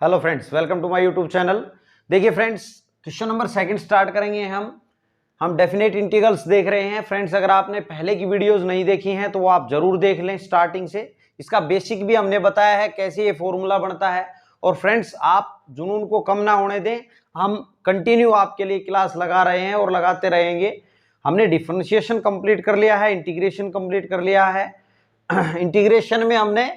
Hello friends, welcome to my YouTube channel. देखिए friends, question number second start करेंगे हम definite integrals देख रहे हैं। फ्रेंड्स, अगर आपने पहले की वीडियोस नहीं देखी हैं तो वो आप जरूर देख लें स्टार्टिंग से। इसका बेसिक भी हमने बताया है कैसे ये फॉर्मूला बनता है। और फ्रेंड्स, आप जुनून को कम ना होने दें, हम कंटिन्यू आपके लिए क्लास लगा रहे हैं और लगाते रहेंगे। हमने डिफरेंशिएशन कंप्लीट कर लिया है, इंटीग्रेशन कंप्लीट कर लिया है। इंटीग्रेशन में हमने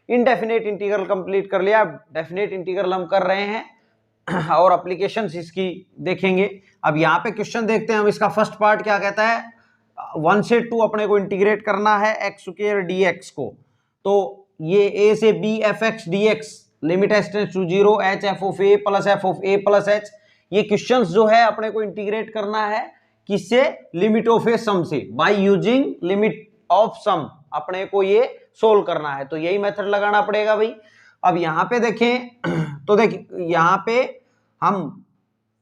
इनडेफिनेट इंटीग्रल कंप्लीट कर लिया, डेफिनेट इंटीग्रल हम कर रहे हैं और एप्लीकेशंस इसकी देखेंगे। अब यहाँ पे क्वेश्चन देखते हैं हम। इसका फर्स्ट पार्ट क्या कहता है, 1 से 2 अपने को इंटीग्रेट करना है एक्स स्क्वायर dx को। तो ये a से b fx dx limit h tends to 0 h f of a plus f of a plus h। ये क्वेश्चंस जो है अपने को इंटीग्रेट करना है किससे, लिमिट ऑफ ए सम से, by using limit of some अपने को ये सोल्व करना है। तो यही मेथड लगाना पड़ेगा भाई। अब यहाँ पे देखें तो देखिए यहाँ पे हम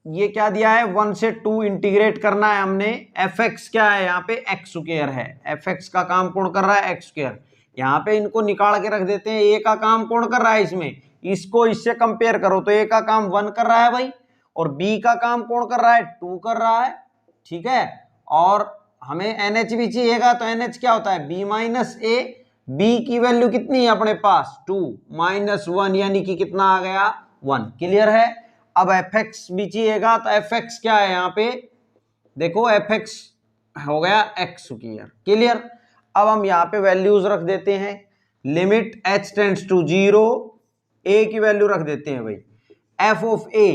ये क्या दिया है, 1 से 2 इंटीग्रेट करना है हमने। fx क्या है, यहाँ पे x स्क्वायर है। fx का काम कौन कर रहा है, x स्क्वायर। यहाँ पे इनको निकाल के रख देते हैं। a का काम कौन कर रहा है इसमें, इसको इससे कंपेयर करो तो a का काम 1 कर रहा है भाई, और b का काम कौन कर रहा है, 2 कर रहा है। ठीक है, और हमें NH भी चाहिएगा तो NH क्या होता है, b माइनस a। b की वैल्यू कितनी है अपने पास, 2 माइनस 1 यानी कि कितना आ गया, 1। क्लियर है। अब fx भी चाहिएगा तो fx क्या है यहाँ पे, देखो fx हो गया x स्क्वायर। क्लियर। अब हम यहाँ पे वैल्यूज रख देते हैं। Limit h tends to 0, a की वैल्यू रख देते हैं भाई। f ऑफ a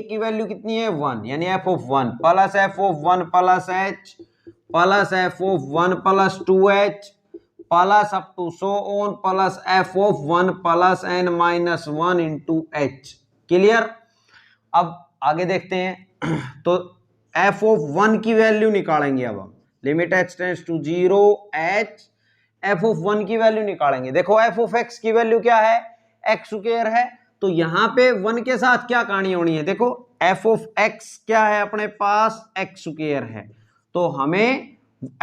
की वैल्यू कितनी है, 1, यानी f of 1 plus f of 1 plus h plus f of 1 plus 2h plus up to so on plus f of 1 plus n minus 1 into h। Clear. अब आगे देखते हैं तो f ऑफ 1 की वैल्यू निकालेंगे। अब हम limit h tends to 0 h f of 1 की वैल्यू निकालेंगे। देखो f ऑफ x की वैल्यू क्या है, x स्क्वायर है। तो यहां पे 1 के साथ क्या कहानी होनी है, देखो f ऑफ x क्या है अपने पास, x स्क्वायर है। तो हमें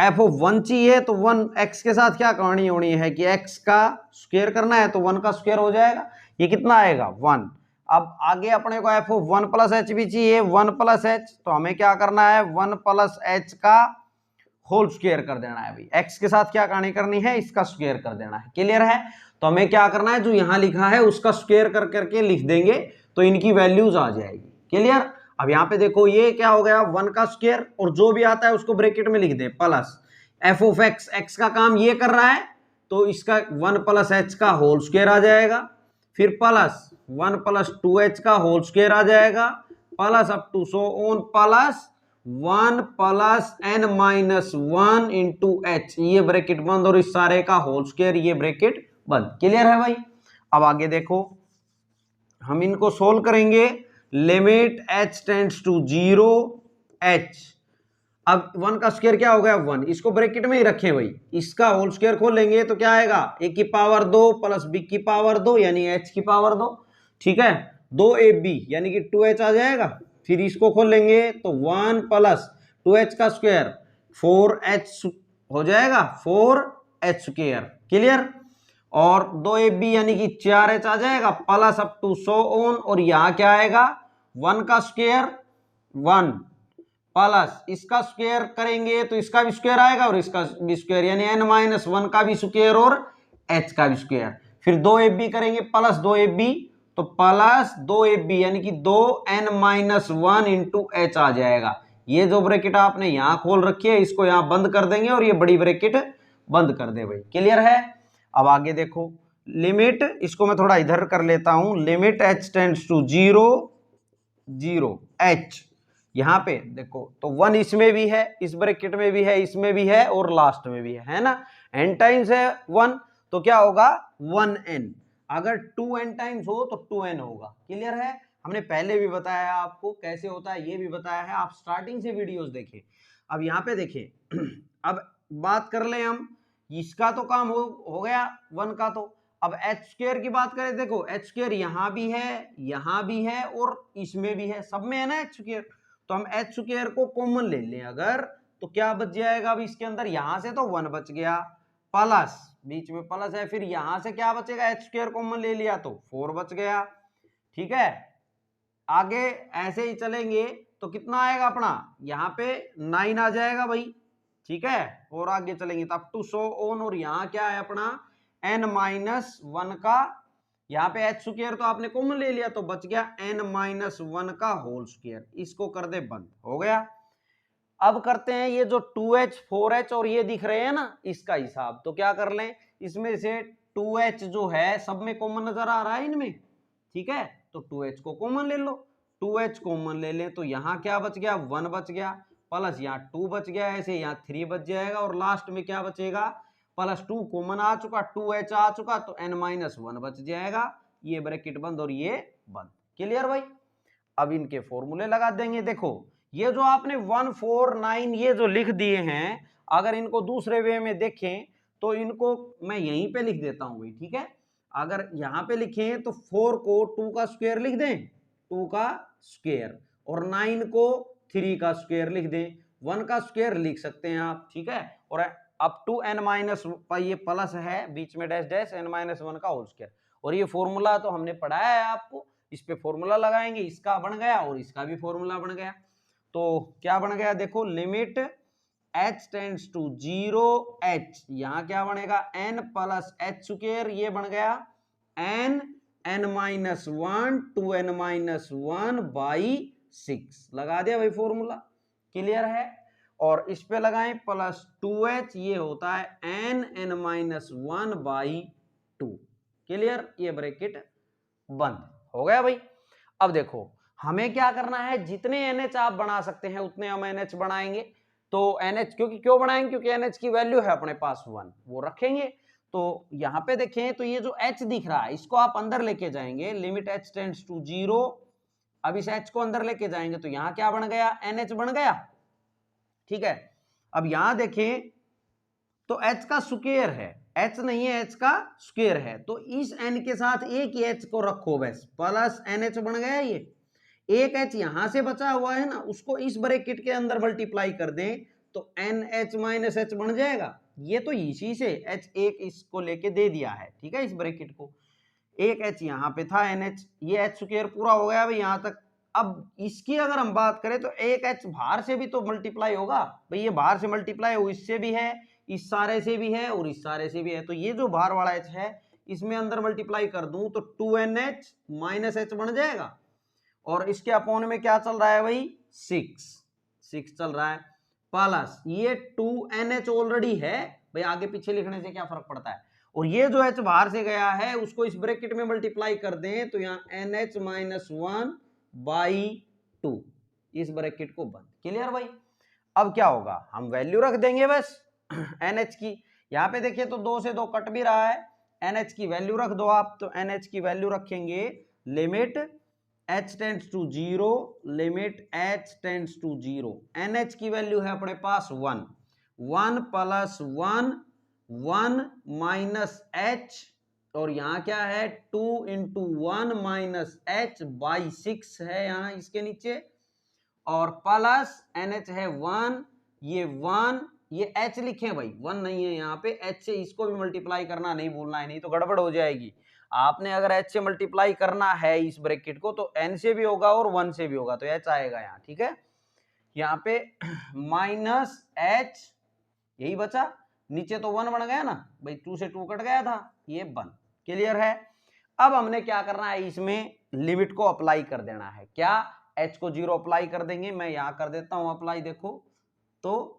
f ऑफ 1 चाहिए तो 1 x के साथ क्या कहानी होनी है कि x का स्क्वायर करना है, तो 1 का स्क्वायर हो जाएगा। ये कितना आएगा, 1। अब आगे अपने को f ऑफ 1 प्लस h भी चाहिए, 1 प्लस h। तो हमें क्या करना है, 1 प्लस h का होल स्क्वायर कर देना है भाई। x के साथ क्या कहानी करनी है, इसका स्क्वायर कर देना है। क्लियर है। तो हमें क्या करना है, जो यहां लिखा है उसका स्क्वायर कर करके लिख देंगे तो इनकी वैल्यूज आ जाएगी। क्लियर। अब यहाँ पे देखो ये क्या हो गया, 1 का स्क्वायर, और जो भी आता है उसको ब्रैकेट में लिख दे plus f of x, x का काम ये कर रहा है तो इसका 1 प्लस h का होल स्क्वायर आ जाएगा, फिर प्लस 1 प्लस 2h का होल स्क्वायर आ जाएगा, plus up to so on plus 1 plus n minus 1 into h। ये ब्रैकेट बंद और इस सारे का होल स्क्वायर, ये ब्रैकेट बंद। क्लियर है भाई। अब आगे देखो, हम इनको सोल्व करेंगे। Limit h tends to 0 h। अब 1 का स्क्वायर क्या हो गया, 1, इसको ब्रैकेट में ही रखें भाई। इसका होल स्क्वायर खोलेंगे तो क्या आएगा, a की पावर 2 प्लस b की पावर 2 यानी h की पावर 2। ठीक है, 2ab यानी कि 2h आ जाएगा। फिर इसको खोलेंगे तो 1 प्लस 2h का स्क्वायर 4h हो जाएगा, 4h स्क्वायर। क्लियर। और 2ab यानी कि 4h आ जाएगा, plus up to so on, और यहां क्या आएगा, 1 का स्क्वायर 1 प्लस इसका स्क्वायर करेंगे तो इसका भी स्क्वायर आएगा और इसका भी स्क्वायर, यानी n माइनस 1 का भी स्क्वायर और h का भी स्क्वायर। फिर 2ab करेंगे प्लस 2ab, तो प्लस 2ab यानी कि 2n माइनस 1 इंटू h आ जाएगा। ये जो ब्रैकेट आपने यहां खोल रखी है इसको यहां बंद कर देंगे और ये बड़ी ब्रैकेट बंद कर दे भाई। क्लियर है। अब आगे देखो, लिमिट, इसको मैं थोड़ा इधर कर लेता हूं। Limit h tends to 0 0 h। यहां पे देखो तो 1 इसमें भी है, इस ब्रैकेट में भी है, इसमें भी है और लास्ट में भी है ना। n टाइम्स है 1 तो क्या होगा, 1n। अगर 2n टाइम्स हो तो 2n होगा। क्लियर है। हमने पहले भी बताया आपको कैसे होता है, ये भी बताया है, आप स्टार्टिंग से वीडियोस देखें। अब यहाँ पे देखें अब बात कर ले हम, इसका तो काम हो गया 1 का। तो अब h स्क्वायर की बात करें, देखो h स्क्वायर यहां भी है और इसमें भी है, सब में है ना h स्क्वायर। तो हम h स्क्वायर को कॉमन ले लें अगर, तो क्या बच जाएगा अब इसके अंदर, यहां से तो 1 बच गया, प्लस बीच में प्लस है, फिर यहां से क्या बचेगा, h स्क्वायर कॉमन ले लिया तो 4 बच गया। ठीक है। आगे ऐसे ही चलेंगे तो कितना आएगा अपना, यहाँ पे 9 आ जाएगा भाई, ठीक है। और आगे चलेंगे तो अप टू सो ऑन, और यहाँ क्या है अपना n-1 का, यहाँ पे h स्क्वायर तो आपने कॉमन ले लिया तो बच गया n-1 का होल स्क्वायर। इसको कर दे बंद, हो गया। अब करते हैं ये जो 2h 4h और ये दिख रहे हैं ना, इसका हिसाब। तो क्या कर लें, इसमें से 2h जो है सब में कॉमन नजर आ रहा है इनमें, ठीक है। तो 2h को कॉमन ले लो, 2h कॉमन ले लें तो यहाँ क्या बच गया, 1 बच गया, प्लस यहाँ 2 बच गया, ऐसे यहाँ 3 बच जाएगा, और लास्ट में क्या बचेगा, प्लस 2 कॉमन आ चुका, 2h आ चुका, तो n-1 बच जाएगा। ये ब्रैकेट बंद और ये बंद। क्लियर भाई। अब इनके फॉर्मूले लगा देंगे। देखो ये जो आपने 149 ये जो लिख दिए हैं, अगर इनको दूसरे वे में देखें तो इनको मैं यहीं पे लिख देता हूं भाई, ठीक है। अगर यहाँ पे लिखें तो 4 को 2 का स्क्वायर लिख दें, 2 का स्क्वायर, और 9 को 3 का स्क्वायर लिख दें, 1 का स्क्वायर लिख सकते हैं आप, ठीक है। और अप टू n-, ये प्लस है बीच में डैश डैश, n-1 का होल स्क्वायर। और ये फॉर्मूला तो हमने पढ़ाया है आपको, इस पे फॉर्मूला लगाएंगे, इसका बन गया और इसका भी फॉर्मूला बन गया। तो क्या बन गया देखो, limit h tends to 0 h, यहाँ क्या बनेगा n प्लस h स्क्वायर, ये बन गया n-1 टू n-1 बाई 6। लगा दिया भाई फॉर्मूला, क्लियर है। और इस पे लगाएं प्लस 2h, ये होता है n-1 बाई 2। क्लियर, ये ब्रैकेट बंद हो गया भाई। अब देखो हमें क्या करना है, जितने NH आप बना सकते हैं उतने हम NH बनाएंगे। तो NH क्यों बनाएंगे, क्योंकि NH की वैल्यू है अपने पास 1, वो रखेंगे। तो यहाँ पे देखें तो ये जो H दिख रहा है इसको आप अंदर लेके जाएंगे, लिमिट h टेंड्स टू 0। अब इस H को अंदर लेके जाएंगे तो यहाँ क्या बन गया, NH बन गया, ठीक है। अब यहां देखें तो H का स्क्वायर है, H नहीं है, H का स्क्वायर है, तो इस N के साथ एक ही H को रखो बस, प्लस NH बन गया। ये एक H यहां से बचा हुआ है ना, उसको इस ब्रैकेट के अंदर मल्टीप्लाई कर दें तो NH माइनस H बन जाएगा। ये तो इसी से H एक इसको लेके दे दिया है, ठीक है, इस ब्रैकेट को। एक H यहाँ पे था NH, ये H स्क्वायर पूरा हो गया भाई यहां तक। अब इसकी अगर हम बात करें तो एक H बाहर से भी तो मल्टीप्लाई होगा भाई, ये बाहर से मल्टीप्लाई हो, इससे भी है, इस सारे से भी है, और इस सारे से भी है। तो ये जो बाहर वाला H है इसमें अंदर मल्टीप्लाई कर दूं तो 2NH माइनस H बन जाएगा। और इसके अपोन में क्या चल रहा है भाई, 6 चल रहा है, प्लस ये 2NH ऑलरेडी है भाई, आगे पीछे लिखने से क्या फर्क पड़ता है। और ये जो H बाहर से गया है उसको इस ब्रैकेट में मल्टीप्लाई कर दें तो यहाँ NH माइनस 1 बाई 2, इस ब्रैकेट को बंद। क्लियर भाई। अब क्या होगा, हम वैल्यू रख देंगे बस NH की। यहाँ पे देखिए तो 2 से 2 कट भी रहा है, NH की वैल्यू रख दो आप, तो NH की वैल्यू रखेंगे limit h tends to 0, limit h tends to 0। NH की वैल्यू है अपने पास 1, 1 प्लस 1 1 माइनस h, और यहाँ क्या है 2 इंटू 1 माइनस h बाई 6 है यहाँ इसके नीचे, और प्लस NH है 1, ये 1, ये h लिखे भाई, 1 नहीं है यहाँ पे, h से इसको भी मल्टीप्लाई करना नहीं भूलना है, नहीं तो गड़बड़ हो जाएगी। आपने अगर h से मल्टीप्लाई करना है इस ब्रैकेट को तो n से भी होगा और 1 से भी होगा, तो h आएगा यहाँ, ठीक है। यहाँ पे माइनस h, यही बचा, नीचे तो 1 बन गया ना भाई, 2 से 2 कट गया था, ये 1। क्लियर है। अब हमने क्या करना है, इसमें लिमिट को अप्लाई कर देना है। क्या, h को 0 अप्लाई कर देंगे, मैं यहां कर देता हूं अप्लाई, देखो तो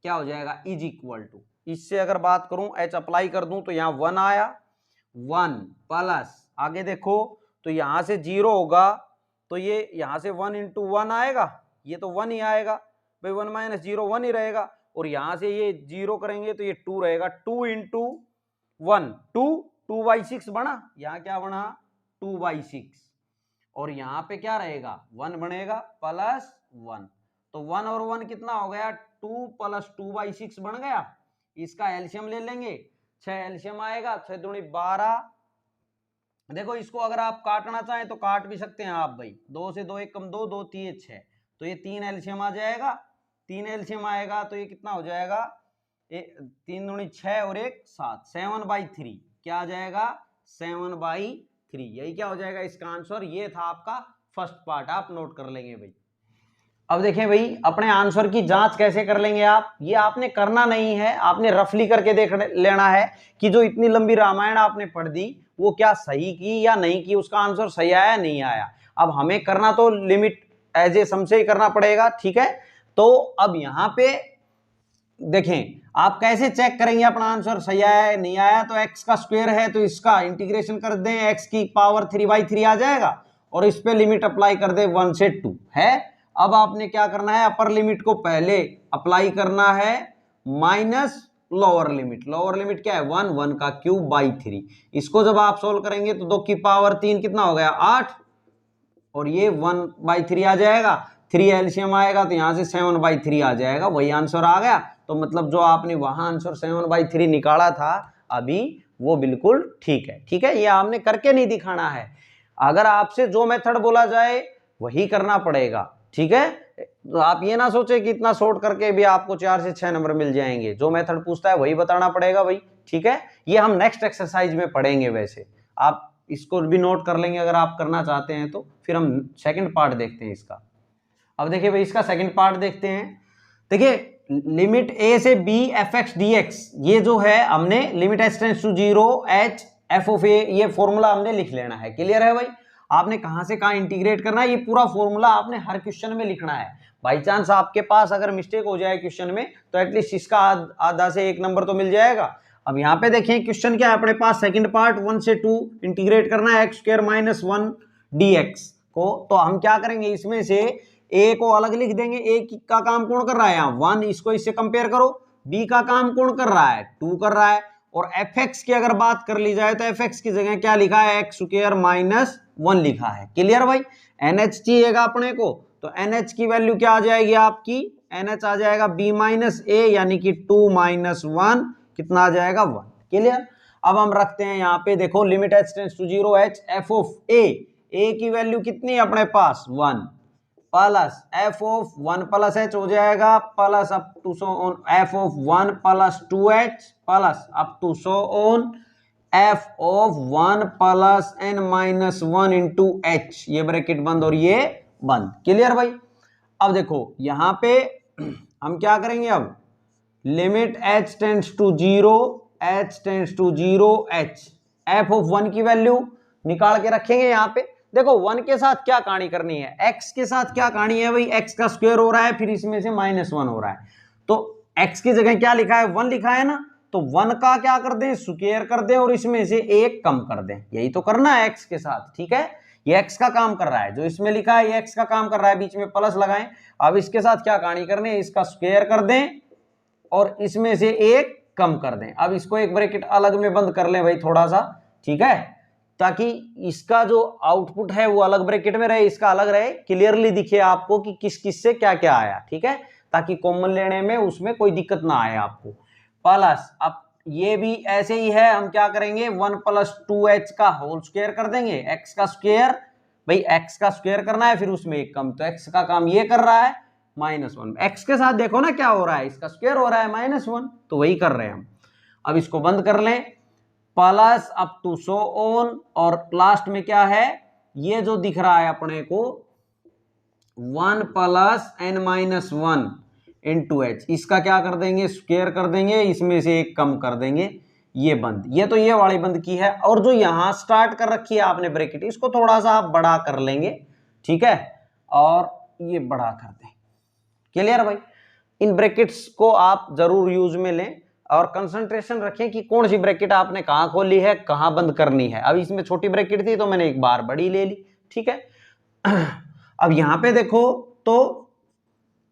क्या हो जाएगा, इज इक्वल टू, इससे अगर बात करूं h अप्लाई कर दूं तो यहाँ 1 आया, 1 प्लस आगे देखो तो यहां से 0 होगा तो ये यहां से 1 इंटू 1 आएगा, ये तो 1 ही आएगा भाई, 1 माइनस 0 1 ही रहेगा, और यहां से ये 0 करेंगे तो ये 2 रहेगा, 2 इंटू 1 2 बाई 6 बना, यहाँ क्या बना 2 बाई 6, और यहाँ पे क्या रहेगा 1 बनेगा प्लस 1, तो 1 और 1 कितना हो गया, 2 प्लस 2 बाई 6 बन गया। इसका एलसीएम ले लेंगे, 6 एलसीएम आएगा, 6 दूनी 12। देखो इसको अगर आप काटना चाहें तो काट भी सकते हैं आप भाई, 2 से 2 1 कम 2, 2 3 6, तो ये 3 एलसीएम आ जाएगा, 3 एलसीएम आएगा तो ये कितना हो जाएगा, 3 दूनी 6 और 1 7, 7 बाई 3 क्या आ जाएगा, 7 बाई 3। यही क्या हो जाएगा इसका आंसर। ये था आपका फर्स्ट पार्ट, आप नोट कर लेंगे भाई। अब देखें भाई अपने आंसर की जांच कैसे कर लेंगे आप, ये आपने करना नहीं है, आपने रफली करके देख लेना है कि जो इतनी लंबी रामायण आपने पढ़ दी वो क्या सही की या नहीं की, उसका आंसर सही आया नहीं आया। अब हमें करना तो लिमिट एज ए सम से ही करना पड़ेगा, ठीक है। तो अब यहां पे देखें आप कैसे चेक करेंगे अपना आंसर सही आया है नहीं आया। तो एक्स का स्क्वायर है तो इसका इंटीग्रेशन कर दें, एक्स की पावर 3/3 आ जाएगा और इस पे लिमिट अप्लाई कर दे 1 से 2 है। अब आपने क्या करना है, अपर लिमिट को पहले अप्लाई करना है minus lower limit. Lower limit क्या है 1, 1 का क्यूब बाई 3। इसको जब आप सोल्व करेंगे तो 2 की पावर 3 कितना हो गया 8 और ये 1/3 आ जाएगा। 3 एलसीएम आएगा तो यहां से 7/3 आ जाएगा, वही आंसर आ गया। तो मतलब जो आपने वहां आंसर 7/3 निकाला था अभी वो बिल्कुल ठीक है, ठीक है। ये आपने करके नहीं दिखाना है, अगर आपसे जो मेथड बोला जाए वही करना पड़ेगा, ठीक है। तो आप ये ना सोचे कि इतना शॉर्ट करके भी आपको 4 से 6 नंबर मिल जाएंगे, जो मेथड पूछता है वही बताना पड़ेगा भाई, ठीक है। ये हम नेक्स्ट एक्सरसाइज में पढ़ेंगे, वैसे आप इसको भी नोट कर लेंगे अगर आप करना चाहते हैं तो। फिर हम सेकंड पार्ट देखते हैं इसका। अब देखिए भाई इसका सेकंड पार्ट देखते हैं। देखिए लिमिट a से b fx dx, ये जो है हमने limit h tends to 0 h f of a, ये फॉर्मूला हमने लिख लेना है। क्लियर है भाई, आपने कहां से कहां इंटीग्रेट करना है, ये पूरा फॉर्मूला आपने हर क्वेश्चन में लिखना है। बाई चांस आपके पास अगर मिस्टेक हो जाए क्वेश्चन में तो एटलीस्ट इसका आधा से 1 नंबर तो मिल जाएगा। अब यहाँ पे देखें क्वेश्चन क्या है अपने पास, सेकंड पार्ट 1 से 2 इंटीग्रेट करना है x² - 1 dx को। तो हम क्या करेंगे, इसमें से a को अलग लिख देंगे, a का काम कौन कर रहा है यहाँ 1, इसको इससे कंपेयर करो। b का काम कौन कर रहा है 2 कर रहा है। और fx की अगर बात कर ली जाए तो fx की जगह क्या लिखा है x² - 1 लिखा है। क्लियर भाई, nh चाहिएगा अपने को, तो nh की वैल्यू क्या आ जाएगी आपकी, nh आ जाएगा b - a यानी कि 2 - 1 कितना आ जाएगा 1। क्लियर, अब हम रखते हैं यहाँ पे, देखो limit h tends to 0 h f of a, a की वैल्यू कितनी है अपने पास 1 plus f of 1 plus h हो जाएगा plus up to so on f of 1 plus 2h plus up to so on f of 1 plus n minus 1 into h, ये bracket बंद और ये बंद। क्लियर भाई, अब देखो यहां पे हम क्या करेंगे, अब limit h tends to 0 h f of 1 की वैल्यू निकाल के रखेंगे यहाँ पे। देखो 1 के साथ क्या कहानी करनी है, x के साथ क्या कहानी है भाई, x का स्क्वायर हो रहा है फिर इसमें से -1 हो रहा है, तो x की जगह क्या लिखा है 1 लिखा है ना, तो 1 का क्या कर दें स्क्वायर कर दें और इसमें से 1 कम कर दें, यही तो करना है x के साथ, ठीक है। ये x का काम कर रहा है, जो इसमें लिखा है ये x का काम कर रहा है, बीच में प्लस लगाएं। अब इसके साथ क्या कहानी करनी है, इसका स्क्वायर कर दें और इसमें से 1 कम कर दें। अब इसको एक ब्रैकेट अलग में बंद कर लें भाई थोड़ा सा, ठीक है, ताकि इसका जो आउटपुट है वो अलग ब्रैकेट में रहे, इसका अलग रहे, क्लियरली दिखे आपको कि किस किस से क्या क्या आया, ठीक है, ताकि कॉमन लेने में उसमें कोई दिक्कत ना आए आपको। प्लस अब ये भी ऐसे ही है, हम क्या करेंगे 1 + 2h का होल स्क्वायर कर देंगे, x का स्क्वायर, भाई x का स्क्वायर करना है फिर उसमें 1 कम, तो x का काम ये कर रहा है -1, x के साथ देखो ना क्या हो रहा है, इसका स्क्वायर हो रहा है -1, तो वही कर रहे हैं हम। अब इसको बंद कर लें plus up to so on, और लास्ट में क्या है ये जो दिख रहा है अपने को 1 + n - 1 इंटू h, इसका क्या कर देंगे स्क्वायर कर देंगे, इसमें से 1 कम कर देंगे, ये बंद, ये तो ये वाली बंद की है। और जो यहां स्टार्ट कर रखी है आपने ब्रैकेट, इसको थोड़ा सा आप बड़ा कर लेंगे, ठीक है, और ये बड़ा कर दें। क्लियर भाई, इन ब्रैकेट्स को आप जरूर यूज में लें और कंसंट्रेशन रखें कि कौन सी ब्रैकेट आपने कहां खोली है कहां बंद करनी है। अब इसमें छोटी ब्रैकेट थी तो मैंने एक बार बड़ी ले ली, ठीक है। अब यहां पे देखो तो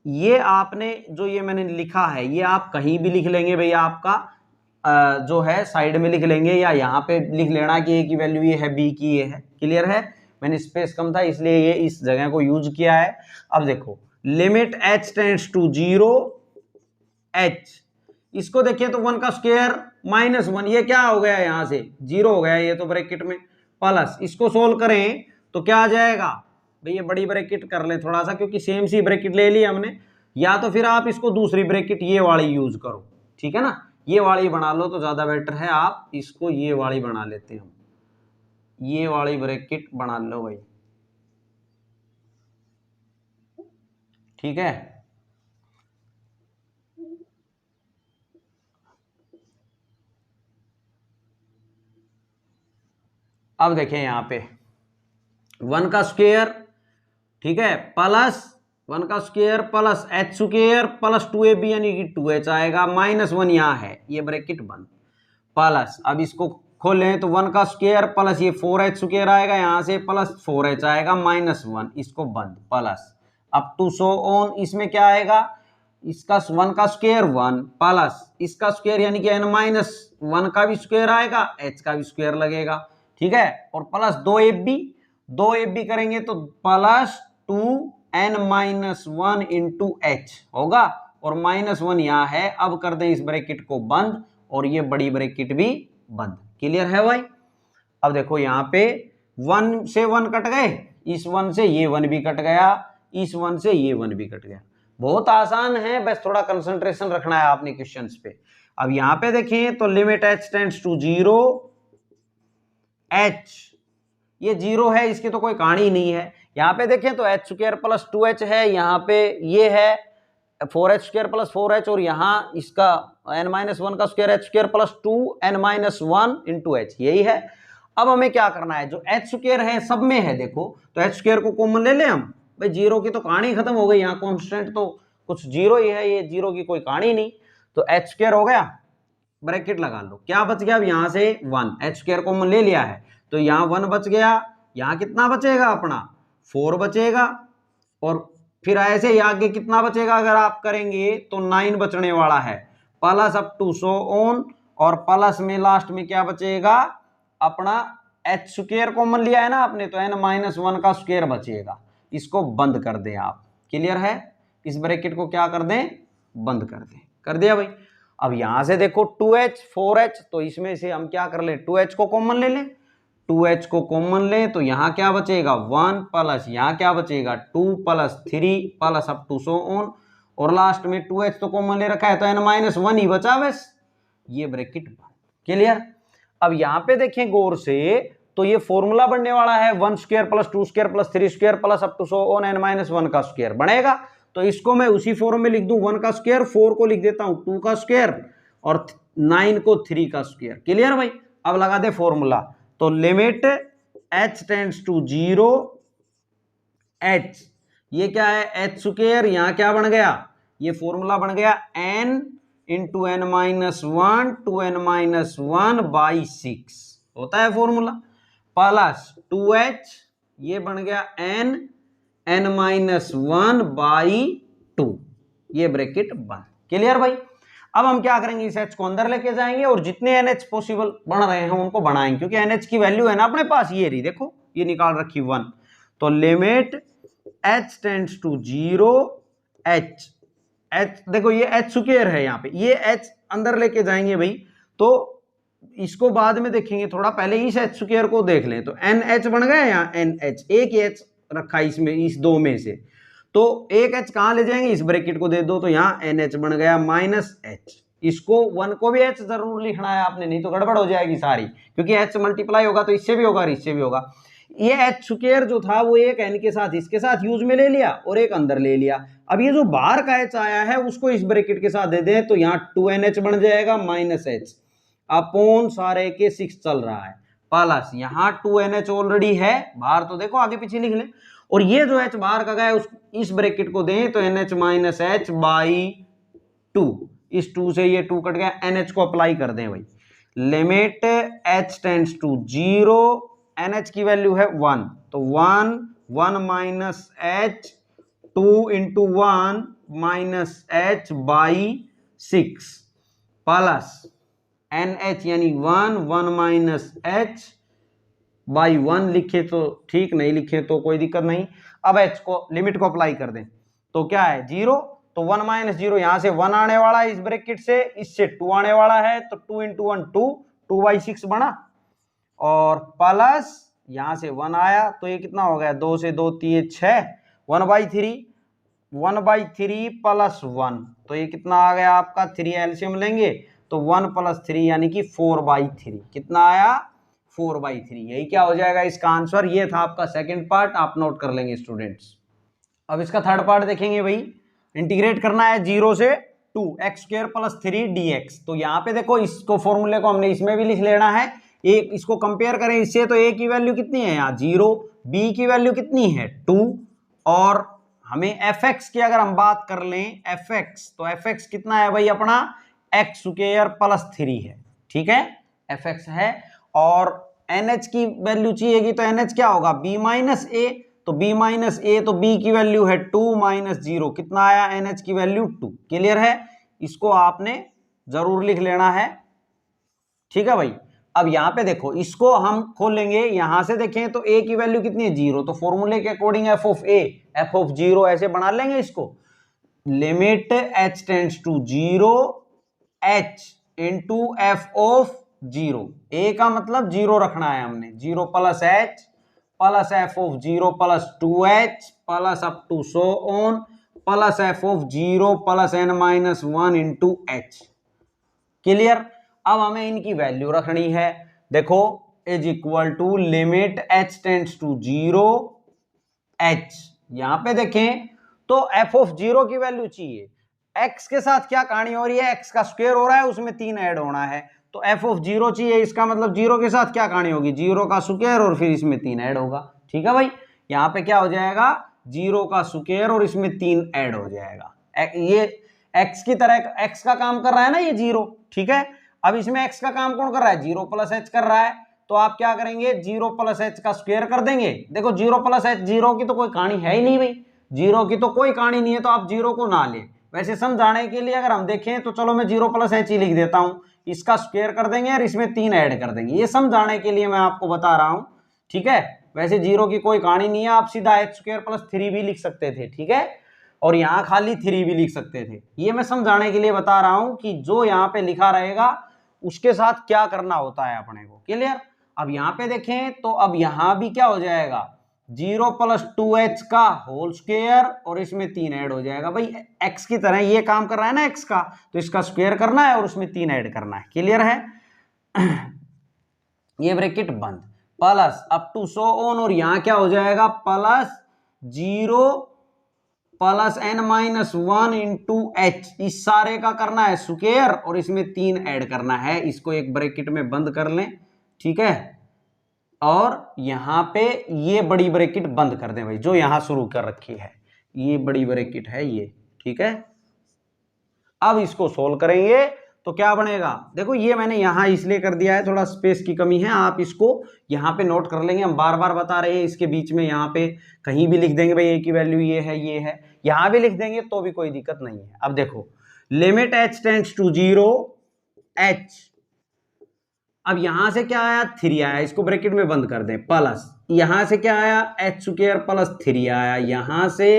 ये आपने जो ये मैंने लिखा है ये आप कहीं भी लिख लेंगे भाई, आपका जो है साइड में लिख लेंगे या यहाँ पे लिख लेना कि a की वैल्यू ये है b की ये है। क्लियर है, मैंने स्पेस कम था इसलिए ये इस जगह को यूज किया है। अब देखो limit h tends to 0 h, इसको देखिए तो 1 का स्क्वायर -1, ये क्या हो गया यहां से 0 हो गया, ये तो ब्रैकेट में प्लस, इसको सोल्व करें तो क्या आ जाएगा भाई, ये बड़ी ब्रैकेट कर लें थोड़ा सा क्योंकि सेम सी ब्रैकेट ले ली हमने, या तो फिर आप इसको दूसरी ब्रैकेट ये वाली यूज करो, ठीक है ना, ये वाली बना लो तो ज्यादा बेटर है, आप इसको ये वाली बना लेते हैं हम, ये वाली ब्रैकेट बना लो भाई, ठीक है। अब देखें यहां पे 1 का स्क्वायर, ठीक है, प्लस 1 का square plus H square plus 2ab यानी कि 2h आएगा, -1 यहां है, ये ब्रैकेट बंद, प्लस अब इसको खोलें तो 1 का स्क्वायर प्लस ये 4h स्क्वायर आएगा यहां से प्लस 4h आएगा -1, इसको बंद, प्लस अब टू सो ऑन, इसमें क्या आएगा, इसका 1 का स्क्वायर 1 प्लस इसका स्क्वायर यानी कि n-1 का भी स्क्वायर आएगा, h का भी स्क्वायर लगेगा, ठीक है, और प्लस 2ab करेंगे तो प्लस 2n-1 इंटू एच होगा, और -1 यहां है। अब कर दें इस ब्रैकेट को बंद और ये बड़ी ब्रैकेट भी बंद। क्लियर है भाई। अब देखो यहां पे 1 से 1 कट गए, इस 1 से ये 1 भी कट गया, इस 1 से ये 1 भी कट गया। बहुत आसान है, बस थोड़ा कंसंट्रेशन रखना है आपने क्वेश्चंस पे। अब यहां पे देखें तो limit h tends to 0, h ये 0 है, इसकी तो कोई कहानी नहीं है। यहां पे देखें तो h स्क्वायर प्लस 2h है, यहां पे ये है 4h स्क्वायर प्लस 4h, और यहां इसका n-1 का square h square plus 2n-1 into h, यही है। अब हमें क्या करना है, जो h स्क्वायर है सब में है देखो, तो h स्क्वायर को कॉमन ले लें हम, भाई 0 की तो कहानी खत्म हो गई, यहाँ कॉन्स्टेंट तो कुछ 0 ही है, ये 0 की कोई कहानी नहीं, तो h स्क्वायर हो गया, ब्रैकेट लगा लो, क्या बच गया, अब यहां से 1, h स्क्वायर कॉमन ले लिया है तो यहाँ 1 बच गया, यहाँ कितना बचेगा अपना 4 बचेगा, और फिर ऐसे ही आगे कितना बचेगा अगर आप करेंगे तो 9 बचने वाला है, plus up to so on, और प्लस में लास्ट में क्या बचेगा अपना h स्क्वायर कॉमन लिया है ना आपने, तो n-1 का स्क्वायर बचेगा, इसको बंद कर दें आप। क्लियर है, इस ब्रैकेट को क्या कर दें, बंद कर दें, कर दिया भाई। अब यहां से देखो 2h 4h, तो इसमें से हम क्या कर ले, 2h को कॉमन ले लें, 2h को कॉमन लें तो यहां क्या बचेगा 1, प्लस यहां क्या बचेगा 2 plus 3 plus up to so on, और लास्ट में 2h तो कॉमन ले रखा है तो n-1 ही बचा बस, ये ब्रैकेट बंद। क्लियर। अब यहां पे देखें गौर से तो ये फॉर्मूला बनने वाला है 1 square plus 2 square plus 3 square plus up to so on n-1 का स्क्वायर बनेगा, तो इसको मैं उसी फॉर्म में लिख दूं 1 का स्क्वायर, 4 को लिख देता हूं 2 का स्क्वायर, और 9 को 3 का स्क्वायर। क्लियर भाई। अब लगा दे फॉर्मूला, तो limit h tends to 0, h ये क्या है h स्क्वायर, यहां क्या बन गया, ये फॉर्मूला बन गया n into n-1 to n-1 by 6 होता है फॉर्मूला, प्लस 2h ये बन गया n-1 बाई 2, ये ब्रैकेट बंद। क्लियर भाई। अब हम क्या करेंगे, इस h को अंदर लेके जाएंगे और जितने NH पॉसिबल बन रहे हैं उनको बनाएंगे, क्योंकि NH की वैल्यू है ना अपने पास, ये रही देखो, ये निकाल रखी 1, तो limit h tends to 0, h देखो ये h स्क्वायर है यहाँ पे, ये h अंदर लेके जाएंगे भाई, तो इसको बाद में देखेंगे, थोड़ा पहले इस h स्क्वायर को देख लें, तो NH बन गया यहाँ NH, एक h रखा इसमें, इस दो में से, तो एक h कहां ले जाएंगे, इस ब्रैकेट को दे दो तो यहाँ NH बन गया -h, इसको 1 को भी h जरूर लिखना है आपने, नहीं तो गड़बड़ हो जाएगी सारी, क्योंकि h मल्टीप्लाई होगा तो इससे भी होगा और इससे भी होगा। ये h स्क्वायर जो था वो एक n के साथ इसके साथ यूज में ले लिया और एक अंदर ले लिया। अब ये जो बाहर का h आया है उसको इस ब्रैकेट के साथ दे दें तो यहाँ 2nh बन जाएगा -h अपॉन सारे के 6 चल रहा है, प्लस यहाँ 2nh ऑलरेडी है बाहर, तो देखो आगे पीछे लिख लें, और ये जो h बाहर का गया उस इस ब्रैकेट को दें तो NH -h बाई 2, इस 2 से ये 2 कट गया, NH को अप्लाई कर दें भाई, limit h tends to 0, NH की वैल्यू है 1, तो 1 minus h 2 into 1 minus h by 6 plus NH यानी 1 माइनस h बाई 1 लिखे तो ठीक, नहीं लिखे तो कोई दिक्कत नहीं। अब h को लिमिट को अप्लाई कर दें तो क्या है 0, तो 1 माइनस 0 यहां से 1 आने वाला है इस ब्रैकेट से, इससे 2 आने वाला है, तो 2 इंटू 1 2 बाई 6 बना, और प्लस यहां से 1 आया तो ये कितना हो गया, 2 से 2 3 6, 1 बाई 3 प्लस 1, तो ये कितना आ गया आपका 3 एलसीएम लेंगे तो 1 प्लस 3 यानी कि 4 बाई 3, कितना आया 4/3। यही क्या हो जाएगा इसका आंसर। ये था आपका सेकंड पार्ट, आप नोट कर लेंगे स्टूडेंट्स। अब इसका थर्ड पार्ट देखेंगे भाई। इंटीग्रेट करना है 0 से 2x² + 3dx। तो यहाँ पे देखो इसको फॉर्मूले को हमने इसमें भी लिख लेना है। एक इसको कंपेयर करें इससे तो a की वैल्यू कितनी है यहाँ 0, b की वैल्यू कितनी है 2, और हमें fx की अगर हम बात कर लें fx, तो fx कितना है भाई अपना x² + 3 है। ठीक है, fx है। और nh की वैल्यू चाहिएगी तो nh क्या होगा b - a, तो b - a, तो b की वैल्यू है 2 - 0, कितना आया nh की वैल्यू 2। क्लियर है, इसको आपने जरूर लिख लेना है। ठीक है भाई। अब यहां पे देखो इसको हम खोलेंगे, यहां से देखें तो a की वैल्यू कितनी है 0, तो फॉर्मूले के अकॉर्डिंग f(0) ऐसे बना लेंगे इसको। Limit h tends to 0 h into f(0), a का मतलब 0 रखना है हमने, 0 + h plus f(0) + 2h plus up to so on plus f(0) + n-1 into h। Clear. अब हमें इनकी वैल्यू रखनी है। देखो is equal to limit h tends to 0 h। यहां पे देखें तो f(0) की वैल्यू चाहिए, x के साथ क्या कहानी हो रही है, x का स्क्वायर हो रहा है, उसमें 3 ऐड होना है, तो f(0) चाहिए, इसका मतलब 0 के साथ क्या कहानी होगी 0 का स्क्वायर और फिर इसमें 3 ऐड होगा। ठीक है भाई, यहां पे क्या हो जाएगा 0 का स्क्वायर और इसमें 3 ऐड हो जाएगा। ये x की तरह x का काम कर रहा है ना ये 0। ठीक है, अब इसमें x का काम कौन कर रहा है 0 + h कर रहा है, तो आप क्या करेंगे 0 + h का स्क्वायर कर देंगे। देखो 0 + h 0 की तो कोई कहानी है ही नहीं भाई, 0 की तो कोई कहानी नहीं है, तो आप 0 को ना ले। वैसे समझाने के लिए अगर हम देखें तो चलो मैं 0 + h ही लिख देता हूं, इसका स्क्वायर कर देंगे और इसमें 3 ऐड कर देंगे, ये समझाने के लिए मैं आपको बता रहा हूं। ठीक है, वैसे 0 की कोई कहानी नहीं है, आप सीधा h² + 3 भी लिख सकते थे। ठीक है, और यहां खाली 3 भी लिख सकते थे, ये मैं समझाने के लिए बता रहा हूं कि जो यहां पे लिखा रहेगा उसके साथ क्या करना होता है अपने को। क्लियर। अब यहां पे देखें तो अब यहां भी क्या हो जाएगा 0 + 2h का होल स्क्वायर और इसमें 3 ऐड हो जाएगा। भाई x की तरह ये काम कर रहा है ना x का, तो इसका स्क्वायर करना है और उसमें 3 ऐड करना है। क्लियर है। ये ब्रैकेट बंद, plus up to so on, और यहां क्या हो जाएगा +0 + n-1 इंटू h, इस सारे का करना है स्क्वायर और इसमें 3 ऐड करना है, इसको एक ब्रैकेट में बंद कर लें। ठीक है, और यहां पे ये बड़ी ब्रैकेट बंद कर दें भाई, जो यहां शुरू कर रखी है ये बड़ी ब्रैकेट है ये। ठीक है, अब इसको सोल्व करेंगे तो क्या बनेगा, देखो ये मैंने यहां इसलिए कर दिया है, थोड़ा स्पेस की कमी है, आप इसको यहां पे नोट कर लेंगे, हम बार बार बता रहे हैं, इसके बीच में यहां पे कहीं भी लिख देंगे भाई ए की वैल्यू ये है, यहां भी लिख देंगे तो भी कोई दिक्कत नहीं है। अब देखो limit h tends to 0 h, अब यहां से क्या आया 3 आया, इसको ब्रैकेट में बंद कर दें, प्लस यहां से क्या आया h² + 3 आया, यहां से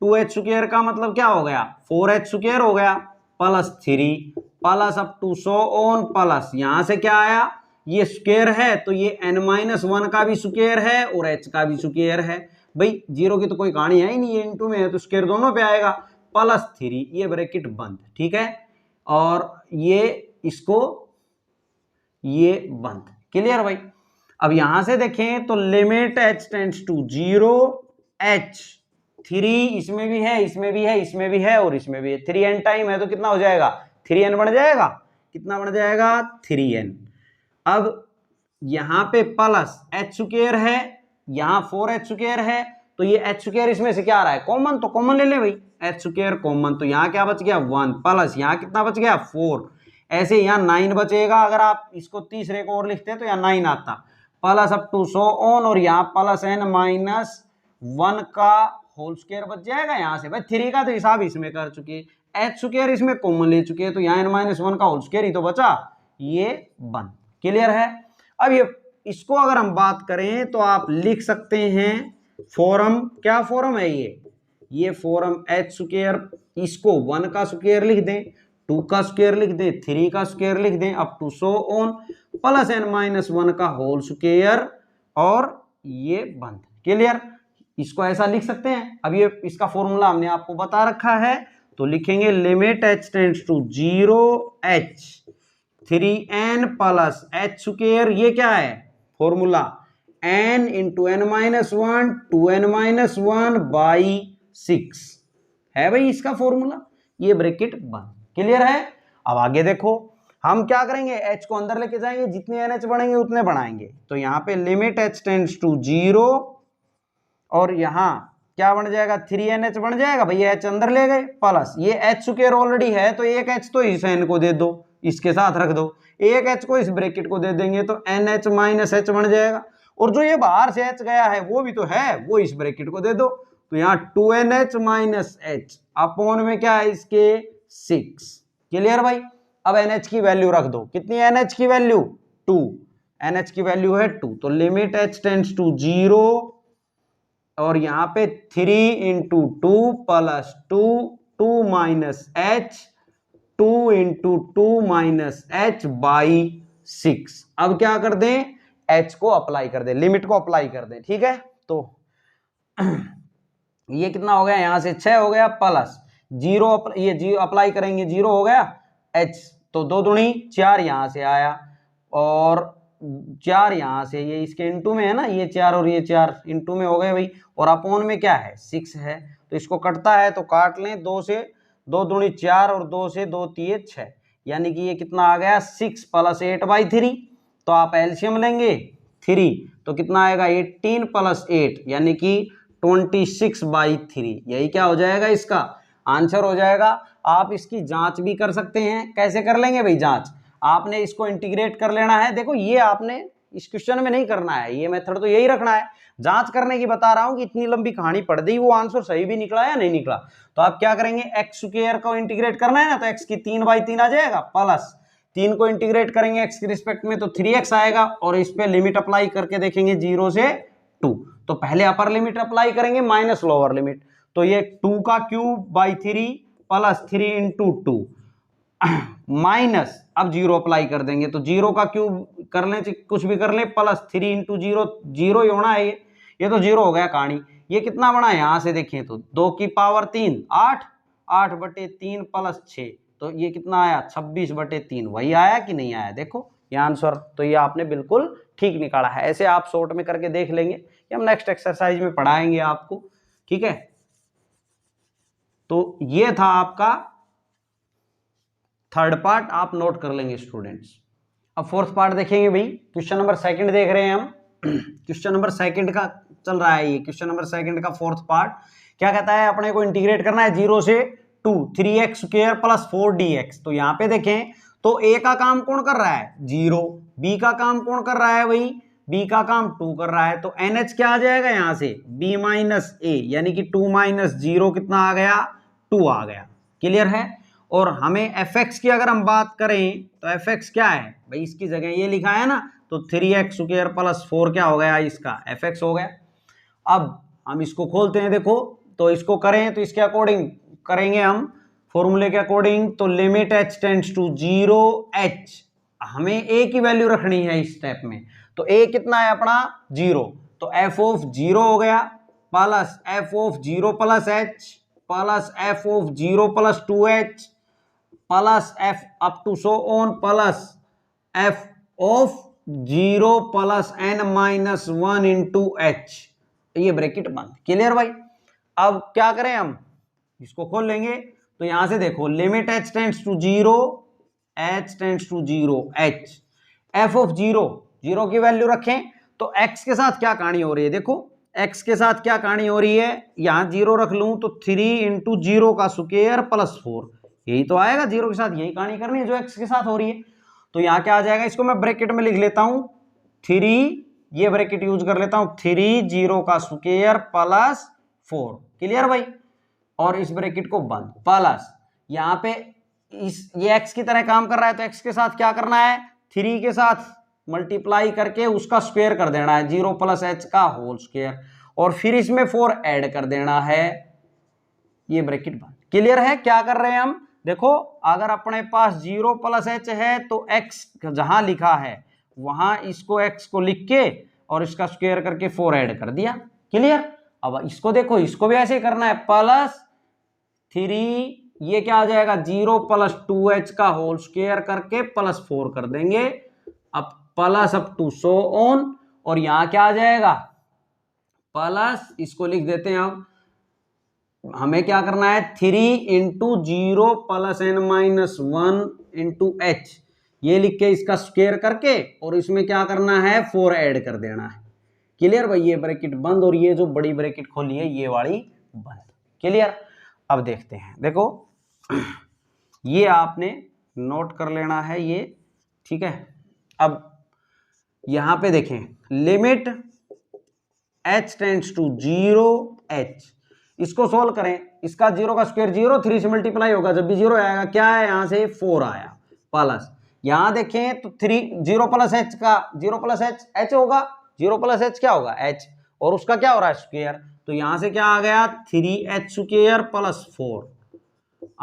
2h² का मतलब क्या हो गया 4h² हो गया plus 3 plus up to so on, plus यहां से क्या आया ये स्क्वायर है तो ये n-1 का भी स्क्वायर है और h का भी स्क्वायर है। भाई 0 की तो कोई कहानी है ही नहीं, ये इनटू में है तो स्क्वायर दोनों पे आएगा, प्लस 3, ये ब्रैकेट बंद। ठीक है, और ये इसको ये बंद। क्लियर भाई। अब यहां से देखें तो limit h tends to 0 h, 3 इसमें भी है इसमें भी है इसमें भी है और इसमें भी है, 3n टाइम है तो कितना हो जाएगा 3n बन जाएगा, कितना बन जाएगा 3n। अब यहां पे प्लस h² है, यहां 4h² है, तो ये h² इसमें से क्या आ रहा है कॉमन, तो कॉमन ले ले भाई h² कॉमन, तो यहां क्या बच गया 1 प्लस यहां कितना बच गया 4, ऐसे यहां 9 बचेगा, अगर आप इसको तीसरे को और लिखते तो यहां 9 आता, plus up to so on, और यहां प्लस n-1 का होल स्क्वायर बच जाएगा। यहां से भाई 3 का तो हिसाब इसमें कर चुके, h² इसमें कॉमन ले चुके, तो यहां n-1 का होल स्क्वायर ही तो बचा, ये बन। क्लियर है। अब ये इसको अगर हम बात करें तो आप लिख सकते हैं फॉर्म, क्या फॉर्म है ये फॉर्म h², इसको 1 का स्क्वायर लिख दें, 2 का स्क्वायर लिख दें, 3 का स्क्वायर लिख दें, up to so on, plus n-1 का होल स्क्वायर और ये बंद। क्लियर, इसको ऐसा लिख सकते हैं। अब ये इसका फॉर्मूला हमने आपको बता रखा है, तो लिखेंगे limit h tends to 0 h 3n plus h², ये क्या है formula n into n minus one 2n-1 by 6 है भाई इसका फॉर्मूला, ये ब्रैकेट बंद। क्लियर है। अब आगे देखो हम क्या करेंगे, h को अंदर लेके जाएंगे, जितने NH बढ़ेंगे उतने बढ़ाएंगे। तो यहाँ पे लिमिट h टेंड्स टू 0 और यहाँ क्या बन जाएगा 3NH बन जाएगा भैया, h अंदर ले गए प्लस ये h स्क्वायर ऑलरेडी है तो एक h तो इस n को दे दो, इसके साथ रख दो, एक h को इस ब्रैकेट को दे देंगे तो NH माइनस h बन जाएगा। और जो ये बाहर से h गया है वो भी तो है, वो इस ब्रैकेट को दे दो। तो यहाँ 2NH माइनस h अपॉन में क्या है इसके 6। क्लियर भाई। अब NH की वैल्यू रख दो, कितनी NH की वैल्यू 2, NH की वैल्यू है 2, तो लिमिट h टेंड्स टू 0 और यहाँ पे 3 into 2 plus 2 minus h 2 into 2 minus h by 6। अब क्या कर दें, h को अप्लाई कर दें, लिमिट को अप्लाई कर दें। ठीक है, तो ये कितना हो गया, यहां से 6 हो गया प्लस 0, ये 0 अप्लाई करेंगे 0 हो गया h, तो 2 दूनी 4 यहां से आया और 4 यहां से, ये इसके इंटू में है ना, ये 4 और ये 4 इंटू में हो गए भाई, और अपॉन में क्या है 6 है, तो इसको कटता है तो काट लें, 2 से 2 दूनी 4 और 2 से 2 3 6, यानी कि ये कितना आ गया 6 प्लस 8 बाई 3। तो आप एलसीएम लेंगे 3 तो कितना आएगा 18 प्लस 8 यानी कि 26 बाई 3, यही क्या हो जाएगा इसका आंसर हो जाएगा। आप इसकी जांच भी कर सकते हैं, कैसे कर लेंगे भाई जांच, आपने इसको इंटीग्रेट कर लेना है। देखो ये आपने इस क्वेश्चन में नहीं करना है, ये मेथड तो यही रखना है, जांच करने की बता रहा हूं कि इतनी लंबी कहानी पढ़ दी, वो आंसर सही भी निकला या नहीं निकला। तो आप क्या करेंगे, एक्स स्क्वायर को इंटीग्रेट करना है ना, तो एक्स की 3/3 आ जाएगा प्लस 3 को इंटीग्रेट करेंगे एक्स के रिस्पेक्ट में तो 3x आएगा, और इस पे लिमिट अप्लाई करके देखेंगे 0 से 2। तो पहले अपर लिमिट अप्लाई करेंगे माइनस लोअर लिमिट, तो ये 2 का cube by 3 plus 3 into 2 minus, अब 0 अप्लाई कर देंगे तो 0 का क्यूब कर लें कुछ भी कर लें प्लस 3 इंटू 0, 0 ही होना है, ये तो 0 हो गया कहानी। ये कितना बना है यहां से देखें तो 2 की पावर 3 8, 8/3 प्लस 6, तो ये कितना आया 26/3, वही आया कि नहीं आया, देखो ये आंसर। तो ये आपने बिल्कुल ठीक निकाला है। ऐसे आप शॉर्ट में करके देख लेंगे, हम नेक्स्ट एक्सरसाइज में पढ़ाएंगे आपको। ठीक है, तो ये था आपका थर्ड पार्ट, आप नोट कर लेंगे स्टूडेंट्स। अब फोर्थ पार्ट देखेंगे भाई, क्वेश्चन नंबर 2 देख रहे हैं हम। क्वेश्चन नंबर 2 का चल रहा है ये, क्वेश्चन नंबर 2 का फोर्थ पार्ट क्या कहता है, अपने को इंटीग्रेट करना है 0 से 2 3x स्क्वायर प्लस 4dx। तो यहाँ पे देखें तो a का काम कौन कर रहा है 0, b का काम कौन कर रहा है भाई, b का काम 2 कर रहा है, तो NH क्या आ जाएगा यहाँ से b माइनस a, यानी कि 2 माइनस 0 कितना आ गया 2 आ गया। क्लियर है। और हमें fx की अगर हम बात करें तो fx क्या है भाई, इसकी जगह ये लिखा है ना, तो 3x स्क्वायर प्लस 4 क्या हो गया इसका fx हो गया। अब हम इसको खोलते हैं, देखो तो इसको करें तो इसके अकॉर्डिंग करेंगे हम फॉर्मूले के अकॉर्डिंग, तो limit h tends to 0 h, हमें a की वैल्यू रखनी है इस स्टेप में, तो a कितना है अपना 0, तो f ऑफ 0 हो गया plus f of 0 plus h plus f of 0 plus 2h plus f up to so on plus f of 0 plus n minus 1 into h, ये ब्रैकेट बंद। क्लियर भाई। अब क्या करें हम, इसको खोल लेंगे, तो यहां से देखो limit h tends to 0 h f of 0 की वैल्यू रखें, तो x के साथ क्या कहानी हो रही है, देखो x के साथ क्या कहानी हो रही है, यहां 0 रख लूं तो 3 इंटू 0 का स्क्वायर प्लस 4, यही तो आएगा 0 के साथ, यही कहानी करनी है जो x के साथ हो रही है। तो यहां क्या आ जाएगा, इसको मैं ब्रैकेट में लिख लेता हूं 3, ये ब्रैकेट यूज कर लेता हूं 3 0 का स्क्वायर प्लस 4। क्लियर भाई। और इस ब्रैकेट को बंद प्लस, यहाँ पे ये x की तरह काम कर रहा है तो x के साथ क्या करना है 3 के साथ मल्टीप्लाई करके उसका स्क्वायर कर देना है 0 प्लस h का होल स्क्वायर, और फिर इसमें 4 ऐड कर देना है, ये ब्रैकेट बंद। क्लियर है। क्या कर रहे हैं हम, देखो अगर अपने पास 0 प्लस h है तो x जहां लिखा है वहां इसको x को लिख के और इसका स्क्वायर करके 4 ऐड कर दिया। क्लियर। अब इसको देखो, इसको भी ऐसे करना है प्लस 3, ये क्या आ जाएगा 0 प्लस 2h का होल स्क्वायर करके प्लस 4 कर देंगे, अब plus up to so on, और यहां क्या आ जाएगा प्लस, इसको लिख देते हैं हम, हमें क्या करना है 3 into 0 plus n minus 1 into H, ये लिख के इसका स्क्वायर करके और इसमें क्या करना है 4 ऐड कर देना है। क्लियर भाई, ये ब्रैकेट बंद और ये जो बड़ी ब्रैकेट खोली है ये वाली बंद। क्लियर। अब देखते हैं, देखो ये आपने नोट कर लेना है ये, ठीक है। अब यहां पे देखें limit h tends to 0 h, इसको सोल्व करें, इसका 0 का स्क्वायर 0, 3 से मल्टीप्लाई होगा, जब भी 0 आएगा क्या है यहां से 4 आया प्लस, यहां देखें तो 0 प्लस h का 0 प्लस h होगा, 0 प्लस h क्या होगा h, और उसका क्या हो रहा है स्क्वायर, तो यहां से क्या आ गया 3h स्क्वायर प्लस 4।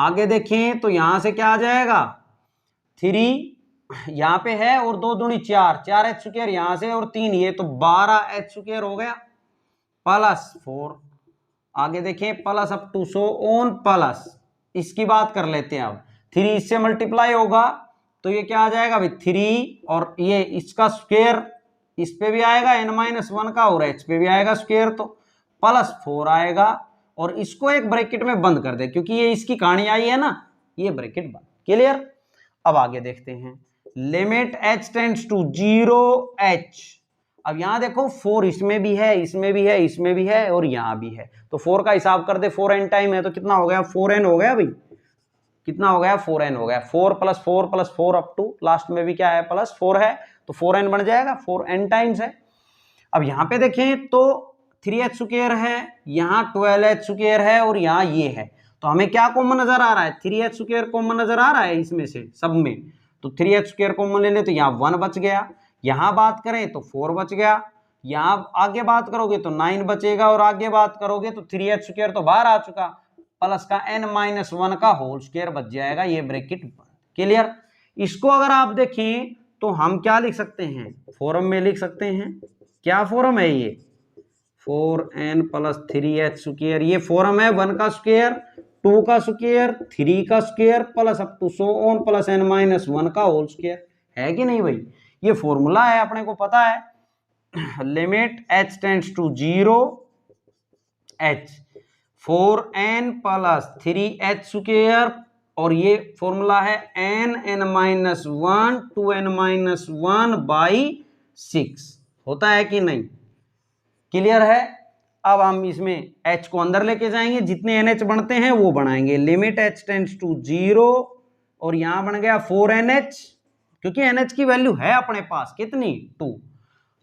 आगे देखें तो यहां से क्या आ जाएगा 3 यहां पे है और 2 दूनी 4, 4h स्क्वायर यहां से और 3 ये, तो 12h स्क्वायर हो गया प्लस 4। आगे देखें plus up to so on plus, इसकी बात कर लेते हैं अब, 3 इससे मल्टीप्लाई होगा तो ये क्या आ जाएगा भाई 3, और ये इसका स्क्वायर इस पे भी आएगा n-1 का और h पे भी आएगा स्क्वायर, तो प्लस 4 आएगा, और इसको एक ब्रैकेट में बंद कर दे क्योंकि ये इसकी कहानी आई है ना, ये ब्रैकेट बंद। क्लियर। अब आगे देखते हैं limit h tends to 0 h, अब यहां देखो 4 इसमें भी है, इसमें भी है, इसमें भी है और यहां भी है, तो 4 का हिसाब कर दे, 4n टाइम है तो कितना हो गया 4n हो गया भाई, कितना हो गया 4n हो गया, 4 plus 4 plus 4 up to last में भी क्या है प्लस 4 है, तो 4n बन जाएगा, 4n टाइम्स है। अब यहां पे देखें तो 3h स्क्वायर है, यहाँ 12h स्क्वायर है और यहाँ ये है, तो हमें क्या कॉमन नजर आ रहा है 3h स्क्वायर कॉमन नजर आ रहा है इसमें से सब में, तो 3h स्क्वायर कॉमन ले ले तो यहाँ 1 बच गया, यहाँ बात करें तो 4 बच गया, यहाँ आगे बात करोगे तो 9 बचेगा और आगे बात करोगे तो 3h स्क्वायर तो बाहर आ चुका, प्लस का n-1 का होल स्क्वायर बच जाएगा, ये ब्रैकेट बंद। क्लियर। इसको अगर आप देखें तो हम क्या लिख सकते हैं फॉर्म में लिख सकते हैं, क्या फॉर्म है ये 4n प्लस 3h स्क्वायर, ये फॉर्म है 1 का स्क्वायर 2 का स्क्वायर 3 का square plus up to so on plus n-1 का होल स्क्वायर, है कि नहीं भाई, ये फॉर्मूला है अपने को पता है। Limit h tends to 0 h 4n plus 3h square, और ये फॉर्मूला है n-1 2n-1 बाई 6, होता है कि नहीं। क्लियर है। अब हम इसमें h को अंदर लेके जाएंगे, जितने nh बनते हैं वो बनाएंगे, लिमिट h टेंड्स टू 0 और यहां बन गया 4nh, क्योंकि nh की वैल्यू है अपने पास कितनी 2,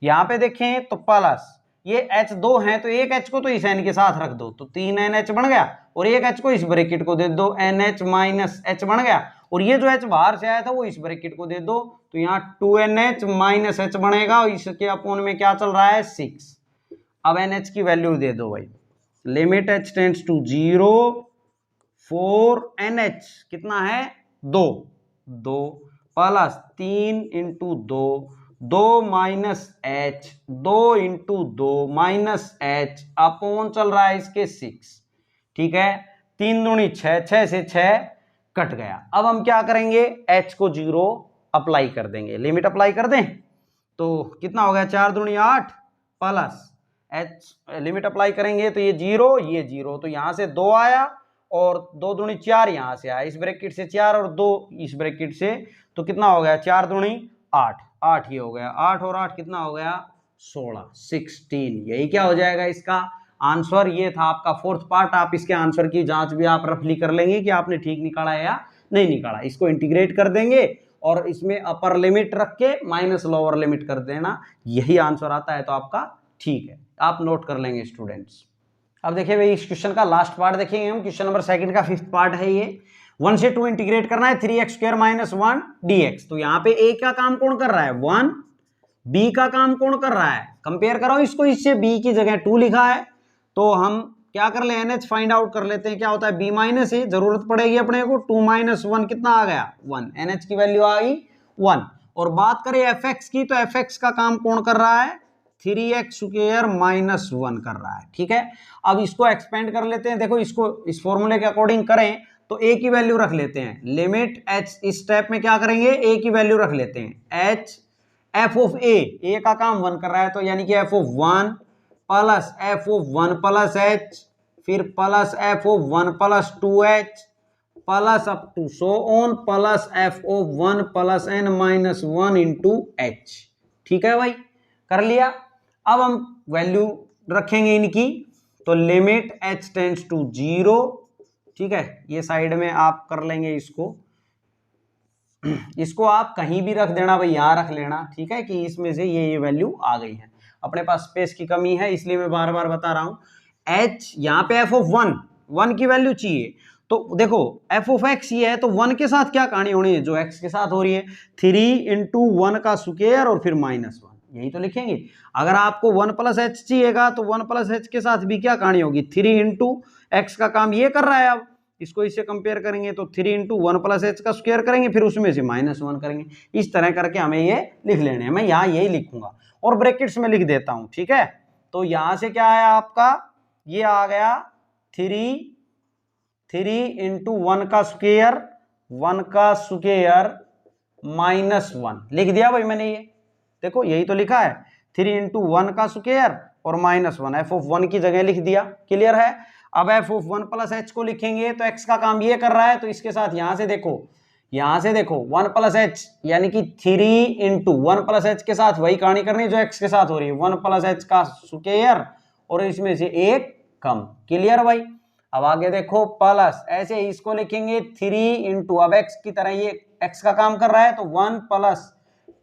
यहां पे देखें तो प्लस ये h 2 है तो एक h को तो इस n के साथ रख दो तो 3nh बन गया, और एक h को इस ब्रैकेट को दे दो nh माइनस h बन गया, और ये जो h बाहर से आया था वो इस ब्रैकेट को दे दो तो यहाँ 2nh माइनस h बनेगा, और इसके अपोन में क्या चल रहा है 6। अब nh की वैल्यू दे दो भाई, limit h tends to 0 4nh कितना है 2 plus 3 into 2 minus h 2 into 2 minus h upon चल रहा है इसके 6, ठीक है, 3 दूनी 6, 6 से 6 कट गया। अब हम क्या करेंगे h को 0 अप्लाई कर देंगे, लिमिट अप्लाई कर दें तो कितना हो गया 4 दूनी 8 प्लस h लिमिट अप्लाई करेंगे तो ये 0 तो यहां से 2 आया और 2 दूनी 4 यहां से आया, इस ब्रैकेट से 4 और 2 इस ब्रैकेट से, तो कितना हो गया 4 दूनी 8 ये हो गया 8 और 8 कितना हो गया 16, यही क्या हो जाएगा इसका आंसर। ये था आपका फोर्थ पार्ट। आप इसके आंसर की जांच भी आप रफली कर लेंगे कि आपने ठीक निकाला है या नहीं निकाला, इसको इंटीग्रेट कर देंगे और इसमें अपर लिमिट रख के माइनस लोअर लिमिट कर देना, यही आंसर आता है तो आपका ठीक है, आप नोट कर लेंगे स्टूडेंट्स। अब देखिए भाई इस क्वेश्चन का लास्ट पार्ट देखेंगे हम, क्वेश्चन नंबर 2 का 5th पार्ट है ये। 1 से 2 इंटीग्रेट करना है 3x स्क्वायर माइनस 1 dx, तो यहाँ पे a का काम कौन कर रहा है 1, b का काम कौन कर रहा है, कंपेयर करो इसको इससे, b की जगह 2 लिखा है तो हम क्या कर ले nh फाइंड आउट कर लेते हैं, क्या होता है b माइनस a, जरूरत पड़ेगी अपने को 2 माइनस 1 कितना आ गया 1, nh की वैल्यू आ गई 1। और बात करें fx की तो fx का काम कौन कर रहा है 3x स्क्वायर माइनस 1 कर रहा है, ठीक है। अब इसको एक्सपेंड कर लेते हैं, देखो इसको इस फॉर्मूले के अकॉर्डिंग करें तो a की वैल्यू रख लेते हैं, लिमिट h, इस स्टेप में क्या करेंगे a की वैल्यू रख लेते हैं एफ ऑफ ए का काम 1 कर रहा है, तो यानी कि F of 1 plus F of 1 plus H, फिर plus F of 1 plus 2h plus up to so on plus F of 1 plus n minus 1 into H. ठीक है भाई, कर लिया। अब हम वैल्यू रखेंगे इनकी, तो लिमिट h टेंड्स टू 0। ठीक है, ये साइड में आप कर लेंगे इसको, इसको आप कहीं भी रख देना भाई, यहां रख लेना। ठीक है, कि इसमें से ये वैल्यू आ गई है। अपने पास स्पेस की कमी है, इसलिए मैं बार बार बता रहा हूं। h यहाँ पे f ऑफ 1 की वैल्यू चाहिए, तो देखो f ऑफ x ये है, तो 1 के साथ क्या कहानी होनी है, जो x के साथ हो रही है, 3 इंटू 1 का स्क्वायर और फिर माइनस 1, यही तो लिखेंगे। अगर आपको 1 प्लस एच चाहिएगा तो 1 प्लस एच के साथ भी क्या कहानी होगी, 3 इंटू एक्स का काम ये कर रहा है। अब इसको इससे कंपेयर करेंगे तो 3 इंटू 1 प्लस एच का स्क्वायर करेंगे, फिर उसमें से माइनस 1 करेंगे। इस तरह करके हमें ये लिख लेने हैं। मैं यहाँ यही लिखूंगा और ब्रैकेट्स में लिख देता हूं। ठीक है, तो यहां से क्या आया आपका, ये आ गया 3 इंटू 1 का स्क्वायर, 1 का स्क्वायर माइनस 1 लिख दिया भाई मैंने। ये देखो यही तो लिखा है, 3 इंटू 1 का स्क्वायर और माइनस 1, एफ ऑफ 1 की जगह लिख दिया। क्लियर है। अब एफ ऑफ 1 प्लस एच को लिखेंगे, तो एक्स का काम ये कर रहा है, तो इसके साथ यहां से देखो 1 प्लस एच यानी कि 3 इंटू 1 प्लस एच के साथ वही कहानी करनी है जो एक्स के साथ हो रही है, 1 प्लस एच का स्क्वायर और इसमें से एक कम। क्लियर भाई। अब आगे देखो प्लस, ऐसे ही इसको लिखेंगे 3 इंटू, अब एक्स की तरह ये एक्स का काम कर रहा है, तो 1 प्लस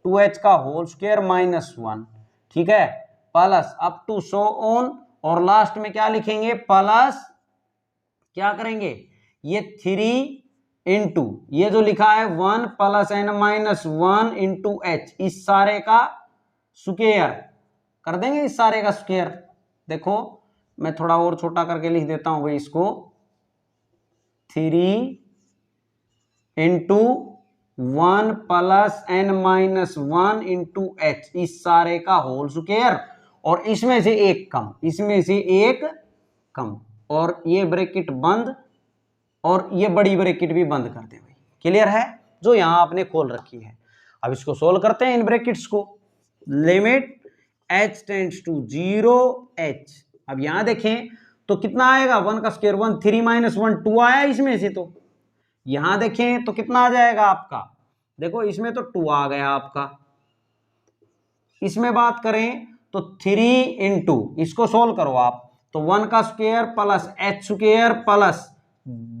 2h का होल स्क्वायर माइनस 1। ठीक है, plus up to so on, और लास्ट में क्या लिखेंगे, प्लस क्या करेंगे, ये 3 इंटू ये जो लिखा है 1 plus n minus 1 into H, इस सारे का स्क्वायर कर देंगे, इस सारे का स्क्वायर। देखो मैं थोड़ा और छोटा करके लिख देता हूं भाई इसको, 3 into 1 plus n minus 1 into H, इस सारे का होल स्क्वायर और इसमें से एक कम, इसमें से एक कम, और ये ब्रैकेट बंद और ये बड़ी ब्रैकेट भी बंद कर दे भाई। क्लियर है, जो यहां आपने खोल रखी है। अब इसको सोल्व करते हैं इन ब्रैकेट्स को। Limit h tends to 0 h, अब यहां देखें तो कितना आएगा, 1 का स्क्वायर 1, 3 माइनस 1 2 आया इसमें से, तो यहां देखें तो कितना आ जाएगा आपका, देखो इसमें तो 2 आ गया आपका। इसमें बात करें तो 3 इंटू, इसको सोल्व करो आप, तो 1 का square plus H square plus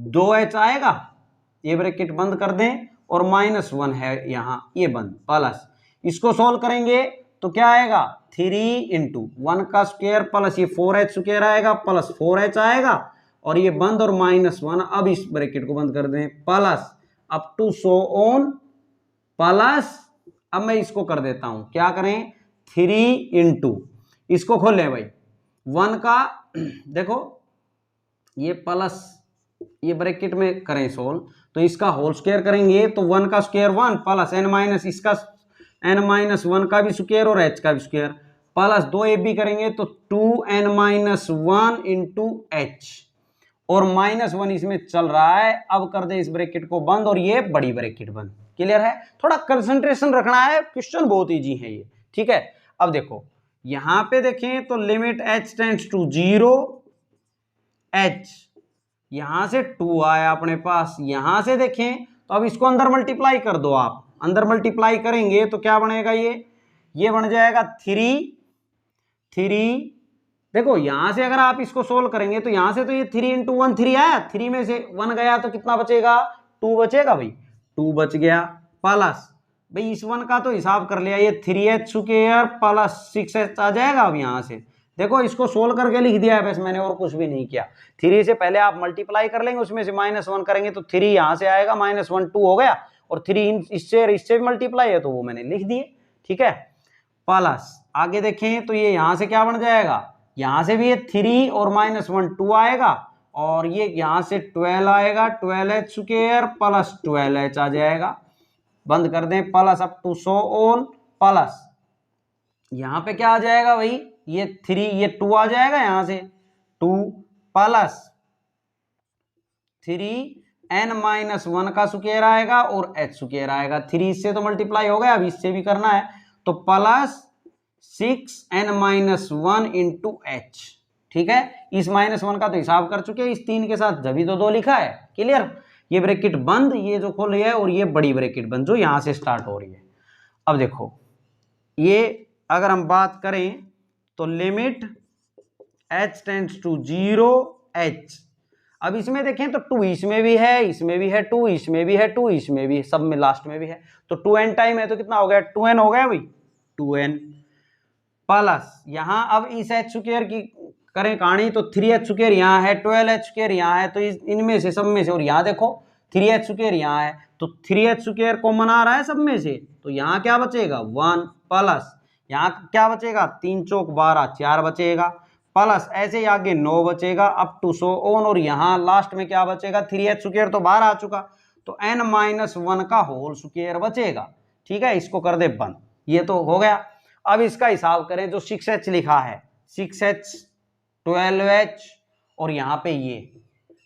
2h आएगा, ये ब्रैकेट बंद कर दें, और माइनस 1 है यहां, ये बंद, प्लस इसको सोल्व करेंगे तो क्या आएगा, 3 इंटू 1 का स्क्वायर प्लस ये 4h स्क्वायर आएगा प्लस 4h आएगा, और ये बंद और माइनस 1। अब इस ब्रैकेट को बंद कर दें, plus up to so on plus, अब मैं इसको कर देता हूं, क्या करें, 3 इंटू, इसको खोल लें भाई, 1 का देखो ये प्लस, ये ब्रैकेट में करें सोल्व, तो इसका होल स्क्वायर करेंगे तो 1 का स्क्वायर 1 प्लस n माइनस इसका n माइनस 1 का भी स्क्वायर और h का भी स्क्वायर, प्लस 2 ए बी करेंगे तो 2n माइनस 1 इंटू एच, और माइनस 1 इसमें चल रहा है। अब कर दे इस ब्रैकेट को बंद और ये बड़ी ब्रैकेट बंद। क्लियर है, थोड़ा कंसंट्रेशन रखना है, क्वेश्चन बहुत इजी है ये। ठीक है, अब देखो यहां पे देखें तो limit h tends to 0 h, यहां से 2 आया अपने पास, यहां से देखें तो अब इसको अंदर मल्टीप्लाई कर दो आप, अंदर मल्टीप्लाई करेंगे तो क्या बनेगा, ये बन जाएगा 3। देखो यहां से अगर आप इसको सोल्व करेंगे तो यहां से तो ये 3 इंटू 1 3 आया, 3 में से 1 गया तो कितना बचेगा, 2 बचेगा भाई, 2 बच गया, प्लस भाई इस 1 का तो हिसाब कर लिया, ये 3h स्क्वायर प्लस 6h आ जाएगा। अब यहां से देखो इसको सोल्व करके लिख दिया है बस मैंने, और कुछ भी नहीं किया। 3 से पहले आप मल्टीप्लाई कर लेंगे, उसमें से माइनस 1 करेंगे तो 3 यहां से आएगा, माइनस 1 2 हो गया, और 3 इससे भी मल्टीप्लाई है तो वो मैंने लिख दिए। ठीक है, प्लस आगे देखें तो ये यहां से क्या बन जाएगा, यहां से भी ये 3 और माइनस 1 2 आएगा, और ये यहां से 12 आएगा, 12h स्क्वायर प्लस 12h आ जाएगा, बंद कर दें, plus up to so on, plus यहां पे क्या आ जाएगा भाई, ये 3 ये 2 आ जाएगा, यहां से 2 प्लस 3n माइनस 1 का स्क्वायर आएगा और h स्क्वायर आएगा, 3 इससे तो मल्टीप्लाई हो गया, अब इससे भी करना है तो प्लस 6n-1 इंटू एच। ठीक है, इस -1 का तो हिसाब कर चुके हैं, इस 3 के साथ जब ही तो 2 लिखा है। क्लियर, ये ब्रैकेट बंद, ये जो खोल है, और ये बड़ी ब्रैकेट बंद जो यहां से स्टार्ट हो रही है। अब देखो ये अगर हम बात करें तो limit h tends to 0 h। अब इसमें देखें तो 2 इसमें भी है, इसमें भी है 2, इसमें भी है 2, इसमें भी, सब में लास्ट में भी है, तो 2n टाइम है तो कितना हो गया, 2n हो गया भाई, 2n प्लस यहां अब इस h स्क्वायर की करें कहानी तो 3h स्क्वायर यहाँ है, 12h स्क्वायर यहाँ है, तो इनमें से सब में से, और यहाँ देखो 3h स्क्वायर यहाँ है, तो 3h स्क्वायर कॉमन आ रहा है सब में से, तो यहाँ क्या बचेगा 1 प्लस यहाँ क्या बचेगा 3 चौक 12 4 बचेगा, प्लस ऐसे ही आगे 9 बचेगा अप टू सो ऑन, और यहाँ लास्ट में क्या बचेगा 3h स्क्वायर तो बाहर आ चुका, तो n-1 का होल स्क्वायर बचेगा। ठीक है, इसको कर दे बंद, ये तो हो गया। अब इसका हिसाब करें, जो 6h लिखा है 6h 12h और यहाँ पे ये,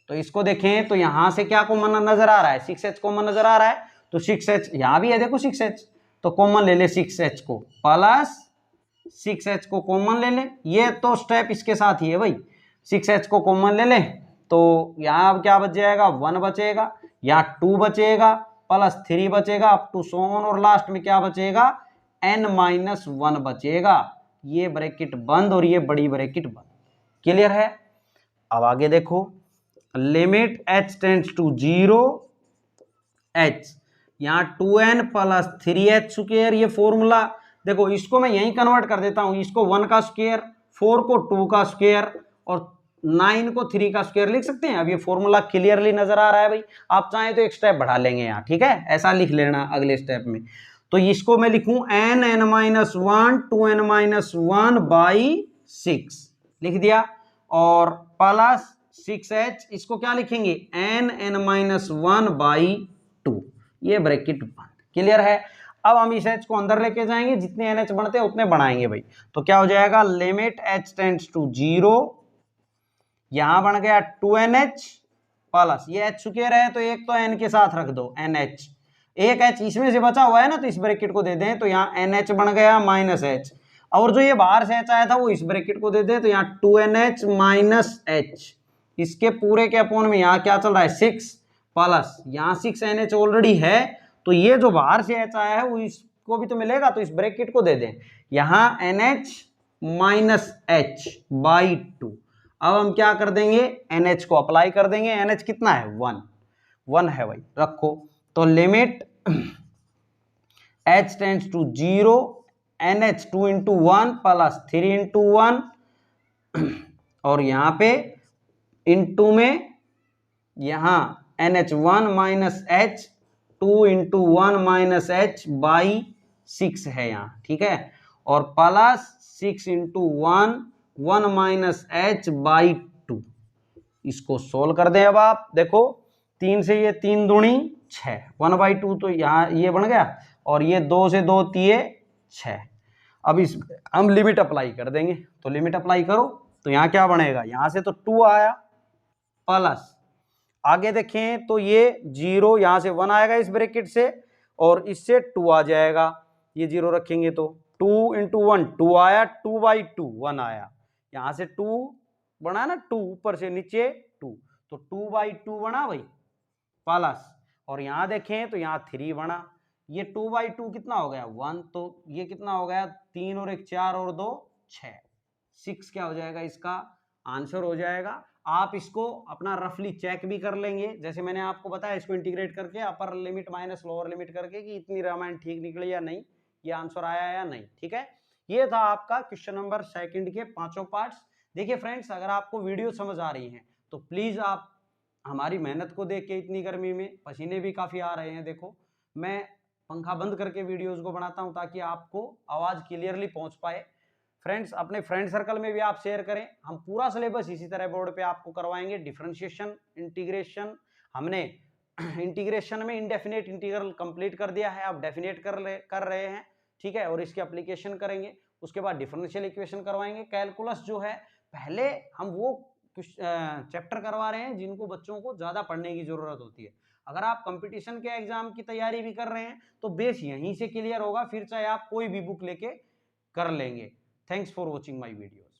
तो इसको देखें तो यहां से क्या कॉमन नजर आ रहा है, 6h कॉमन नजर आ रहा है, तो 6h यहां भी है देखो 6h, तो कॉमन ले ले 6h को, प्लस 6h को कॉमन ले ले, ये तो स्टेप इसके साथ ही है भाई, 6h को कॉमन ले ले, तो यहाँ अब क्या बच जाएगा 1 बचेगा, यहाँ 2 बचेगा, प्लस 3 बचेगा अप टू सो ऑन, और लास्ट में क्या बचेगा n-1 बचेगा। ये ब्रैकेट बंद और ये बड़ी ब्रैकेट बंद। क्लियर है। अब आगे देखो, limit h tends to 0 h, यहाँ 2n प्लस 3h स्क्वायर, ये फॉर्मूला देखो, इसको मैं यहीं कन्वर्ट कर देता हूं, इसको 1 का स्क्वायर, 4 को 2 का स्क्वायर और 9 को 3 का स्क्वायर लिख सकते हैं। अब ये फॉर्मूला क्लियरली नजर आ रहा है भाई, आप चाहें तो एक स्टेप बढ़ा लेंगे यहाँ, ठीक है, ऐसा लिख लेना अगले स्टेप में। तो इसको मैं लिखूं n-1 2n-1 बाई 6 लिख दिया, और प्लस 6h, इसको क्या लिखेंगे n-1 बाई 2, ये ब्रैकेट बंद। क्लियर है। अब हम इस h को अंदर लेके जाएंगे, जितने nh बढ़ते हैं उतने बढ़ाएंगे भाई, तो क्या हो जाएगा लिमिट h टेंड्स टू 0, यहां बन गया 2nh प्लस ये h स्क्वायर है, तो एक तो n के साथ रख दो nh, एक h इसमें से बचा हुआ है ना, तो इस ब्रैकेट को दे दें, तो यहाँ nh बन गया माइनस h, और जो ये बाहर से h आया था वो इस ब्रैकेट को दे दें, तो यहाँ 2nh माइनस h, इसके पूरे के अपोन में यहाँ क्या चल रहा है 6 प्लस यहाँ 6nh ऑलरेडी है, तो ये जो बाहर से h आया है वो इसको भी तो मिलेगा, तो इस ब्रैकेट को दे दें, यहाँ nh माइनस h बाई 2। अब हम क्या कर देंगे nh को अप्लाई कर देंगे, nh कितना है 1 है भाई, रखो, तो limit h tends to 0 nh 2 into 1 plus 3 into 1, और यहाँ पे इंटू में यहाँ nh1 minus h 2 into 1 minus h by 6 है यहाँ, ठीक है, और plus 6 into 1 minus h by 2। इसको सोल्व कर दें। अब आप देखो 3 से ये 3 दूनी 6, 1/2 तो यहाँ ये बन गया, और ये 2 से 2 तिये 6। अब इस हम लिमिट अप्लाई कर देंगे, तो लिमिट अप्लाई करो, तो यहाँ क्या बनेगा, यहाँ से तो 2 आया, प्लस आगे देखें तो ये 0, यहाँ से 1 आएगा इस ब्रैकेट से, और इससे 2 आ जाएगा, ये 0 रखेंगे तो 2 इंटू 1 2 आया, 2/2 1 आया, यहाँ से 2 बना ना, 2 ऊपर से नीचे 2, तो 2/2 बना भाई, प्लस, और यहाँ देखें तो यहाँ 3 बना, ये 2/2 कितना हो गया 1, तो ये कितना हो गया 3 और 1 4 और 2 6, 6 क्या हो जाएगा, इसका आंसर हो जाएगा। आप इसको अपना रफली चेक भी कर लेंगे, जैसे मैंने आपको बताया, इसको इंटीग्रेट करके upper limit minus lower limit करके कि इतनी रामायण ठीक निकली या नहीं, ये आंसर आया या नहीं, ठीक है। ये था आपका क्वेश्चन नंबर 2 के 5 पार्ट्स। देखिए फ्रेंड्स, अगर आपको वीडियो समझ आ रही है तो प्लीज आप हमारी मेहनत को देख के, इतनी गर्मी में पसीने भी काफी आ रहे हैं, देखो मैं पंखा बंद करके वीडियोस को बनाता हूं ताकि आपको आवाज क्लियरली पहुंच पाए। फ्रेंड्स, अपने फ्रेंड सर्कल में भी आप शेयर करें, हम पूरा सिलेबस इसी तरह बोर्ड पे आपको करवाएंगे। डिफरेंशिएशन, इंटीग्रेशन, हमने इंटीग्रेशन में इंडेफिनेट इंटीग्रल कंप्लीट कर दिया है, आप डेफिनेट कर रहे हैं, ठीक है, और इसकी एप्लीकेशन करेंगे। उसके बाद डिफरेंशियल इक्वेशन करवाएंगे। कैलकुलस जो है, पहले हम वो चैप्टर करवा रहे हैं जिनको बच्चों को ज्यादा पढ़ने की जरूरत होती है। अगर आप कंपटीशन के एग्जाम की तैयारी भी कर रहे हैं तो बेस यहीं से क्लियर होगा, फिर चाहे आप कोई भी बुक लेके कर लेंगे। Thanks for watching my video.